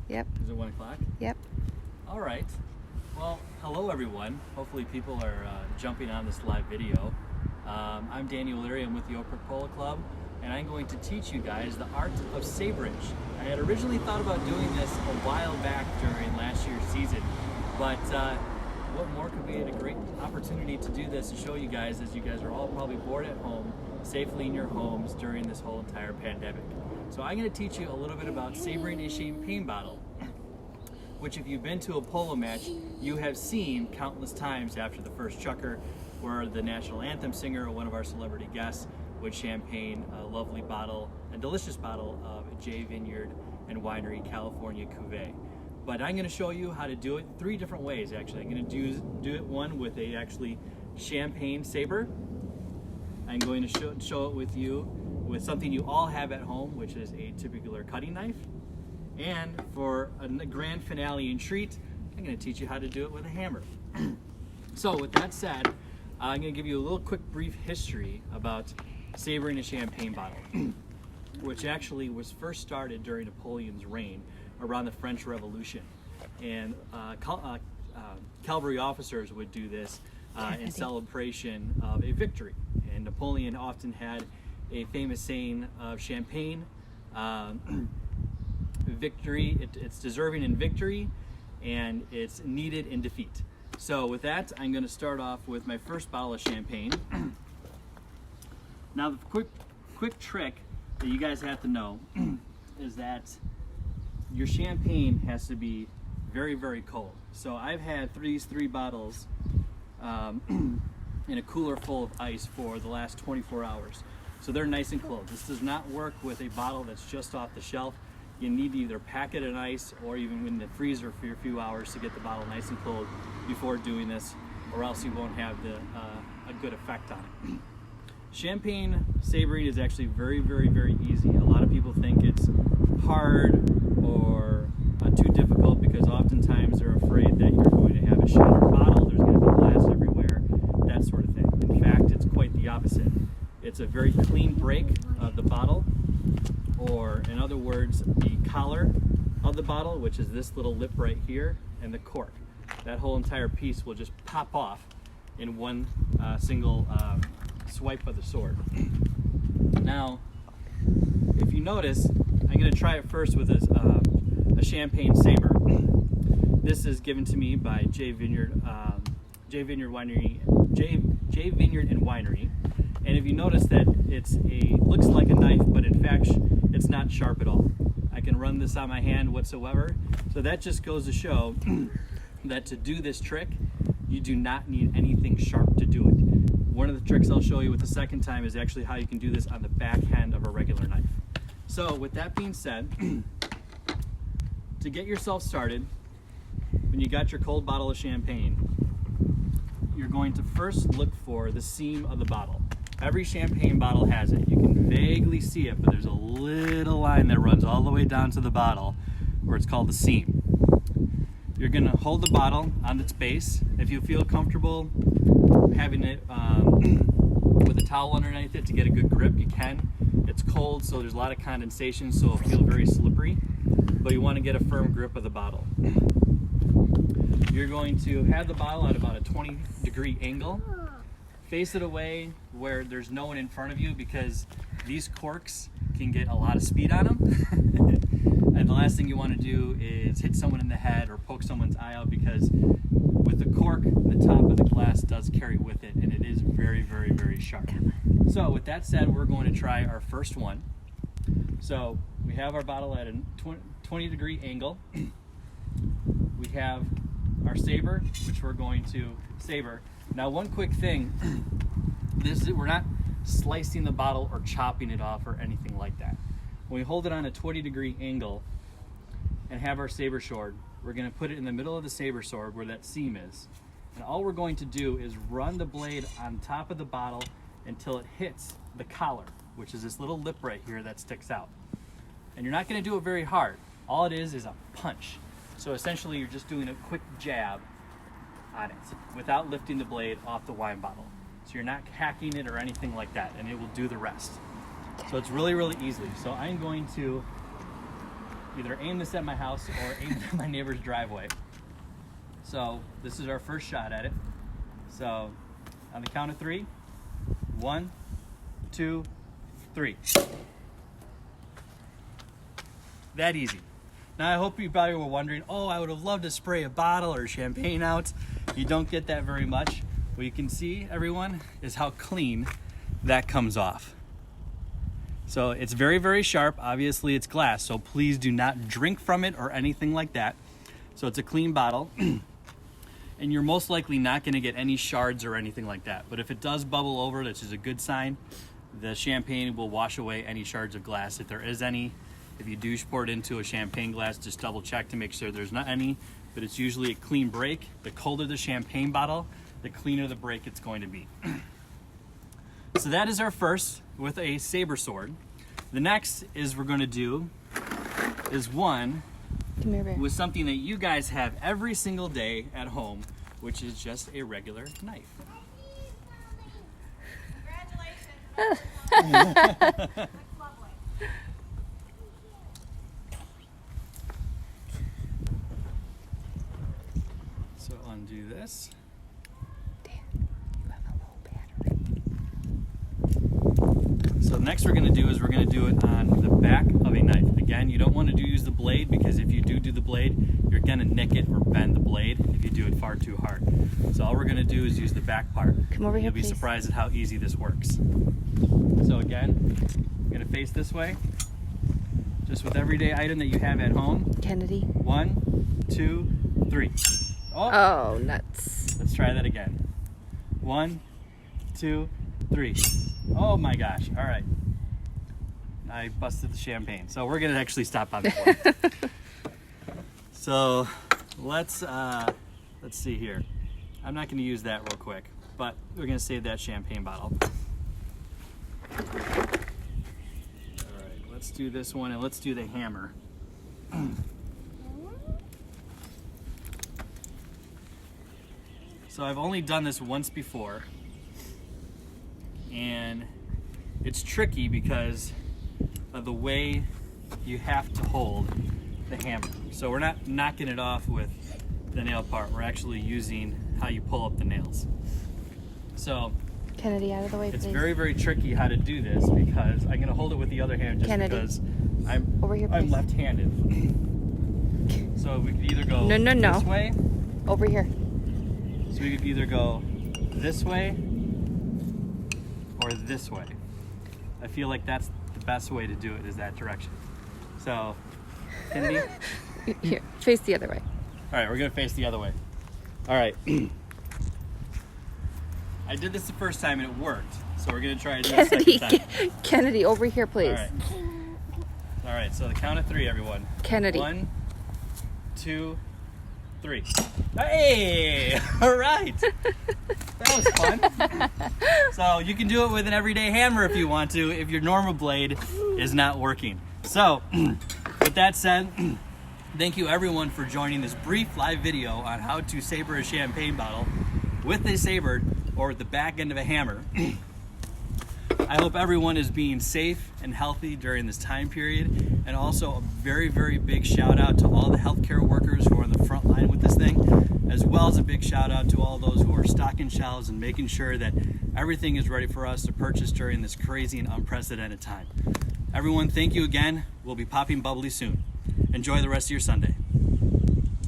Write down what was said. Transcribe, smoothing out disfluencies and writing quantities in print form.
Yep. Is it 1 o'clock? Yep. All right. Well, hello everyone. Hopefully people are jumping on this live video. I'm Danny O'Leary. I'm with the Oak Brook Polo Club, and I'm going to teach you guys the art of saberage. I had originally thought about doing this a while back during last year's season, but what more could be a great opportunity to do this and show you guys, as you guys are all probably bored at home, safely in your homes during this whole entire pandemic. So I'm going to teach you a little bit about sabering a champagne bottle, which if you've been to a polo match, you have seen countless times after the first chucker, where the national anthem singer or one of our celebrity guests would champagne a lovely bottle, a delicious bottle of J Vineyard and Winery California Cuvée. But I'm going to show you how to do it 3 different ways. Actually, I'm going to do it one with a champagne saber. I'm going to show it with you with something you all have at home, which is a tubular cutting knife. And for a grand finale and treat, I'm going to teach you how to do it with a hammer. So with that said, I'm going to give you a little quick brief history about sabering a champagne bottle, which actually was first started during Napoleon's reign around the French Revolution. And cavalry officers would do this in celebration of a victory. And Napoleon often had a famous saying of champagne, victory, it's deserving in victory, and it's needed in defeat. So with that, I'm going to start off with my first bottle of champagne. Now the quick trick that you guys have to know is that your champagne has to be very, very cold. So I've had these 3 bottles in a cooler full of ice for the last 24 hours. So they're nice and cold. This does not work with a bottle that's just off the shelf. You need to either pack it in ice or even in the freezer for a few hours to get the bottle nice and cold before doing this, or else you won't have a good effect on it. Champagne sabering is actually very, very, very easy. A lot of people think it's hard or too difficult because oftentimes they're afraid that you're going to have a shattered bottle, there's going to be glass everywhere, that sort of thing. In fact, it's quite the opposite. It's a very clean break of the bottle, or in other words, the collar of the bottle, which is this little lip right here, and the cork. That whole entire piece will just pop off in one single swipe of the sword. Now, if you notice, I'm going to try it first with a champagne saber. This is given to me by J Vineyard Winery, J Vineyard and Winery. And if you notice that looks like a knife, but in fact it's not sharp at all. I can run this on my hand whatsoever. So that just goes to show that to do this trick, you do not need anything sharp to do it. One of the tricks I'll show you with the second time is actually how you can do this on the back end of a regular knife. So with that being said, to get yourself started, when you got your cold bottle of champagne, you're going to first look for the seam of the bottle. Every champagne bottle has it. You can vaguely see it, but there's a little line that runs all the way down to the bottle where it's called the seam. You're going to hold the bottle on its base. If you feel comfortable having it with a towel underneath it to get a good grip, you can. It's cold, so there's a lot of condensation, so it'll feel very slippery, but you want to get a firm grip of the bottle. You're going to have the bottle at about a 20-degree angle. Face it away where there's no one in front of you, because these corks can get a lot of speed on them. And the last thing you want to do is hit someone in the head or poke someone's eye out, because with the cork, the top of the glass does carry with it, and it is very, very, very sharp. So with that said, we're going to try our first one. So we have our bottle at a 20-degree angle. We have our saber, which we're going to saber. Now, one quick thing, we're not slicing the bottle or chopping it off or anything like that. When we hold it on a 20-degree angle and have our saber sword, we're going to put it in the middle of the saber sword where that seam is. And all we're going to do is run the blade on top of the bottle until it hits the collar, which is this little lip right here that sticks out. And you're not going to do it very hard. All it is a punch. So essentially you're just doing a quick jab on it without lifting the blade off the wine bottle. So you're not hacking it or anything like that, and it will do the rest. So it's really, really easy. So I'm going to either aim this at my house or aim it at my neighbor's driveway. So this is our first shot at it. So on the count of 3, 1, 2, 3. That easy. Now I hope you probably were wondering, oh, I would have loved to spray a bottle or champagne out. You don't get that very much. What you can see, everyone, is how clean that comes off. So it's very, very sharp. Obviously it's glass, so please do not drink from it or anything like that. So it's a clean bottle. And you're most likely not gonna get any shards or anything like that. But if it does bubble over, which is a good sign, the champagne will wash away any shards of glass if there is any. If you do pour it into a champagne glass, just double check to make sure there's not any, but it's usually a clean break. The colder the champagne bottle, the cleaner the break it's going to be. So that is our first with a saber sword. The next is we're going to do is one with something that you guys have every single day at home, which is just a regular knife. Congratulations. So undo this. So next we're going to do is we're going to do it on the back of a knife. Again, you don't want to use the blade, because if you do the blade, you're going to nick it or bend the blade if you do it far too hard. So all we're going to do is use the back part. Come over here, You'll be please. surprised at how easy this works. So again, I'm going to face this way, just with everyday item that you have at home. Kennedy. 1, 2, 3. Oh, nuts. Let's try that again. 1, 2, 3. Oh my gosh, all right. I busted the champagne. So we're gonna actually stop on this one. So let's see here. I'm not gonna use that real quick, but we're gonna save that champagne bottle. All right, let's do this one, and let's do the hammer. So I've only done this once before, and it's tricky because of the way you have to hold the hammer. So we're not knocking it off with the nail part. We're actually using how you pull up the nails. So Kennedy, out of the way, it's please. very, very tricky how to do this, because I'm gonna hold it with the other hand just Kennedy. because I'm Over here, please. left-handed. So we could either go No. this way. Over here. So we could either go this way or this way. I feel like that's the best way to do it, is that direction. So, Kennedy? Here, face the other way. All right, we're gonna face the other way. All right. I did this the first time and it worked. So we're gonna try it the second time. Kennedy, over here, please. All right, so the count of 3, everyone. Kennedy. 1, 2, 3. Hey! All right. That was fun. So you can do it with an everyday hammer if you want to, if your normal blade is not working. So, with that said, thank you everyone for joining this brief live video on how to saber a champagne bottle with a saber or the back end of a hammer. I hope everyone is being safe and healthy during this time period, and also a very, very big shout out to all the healthcare workers who are on the front line with this thing, as well as a big shout out to all those who are stocking shelves and making sure that everything is ready for us to purchase during this crazy and unprecedented time. Everyone, thank you again. We'll be popping bubbly soon. Enjoy the rest of your Sunday.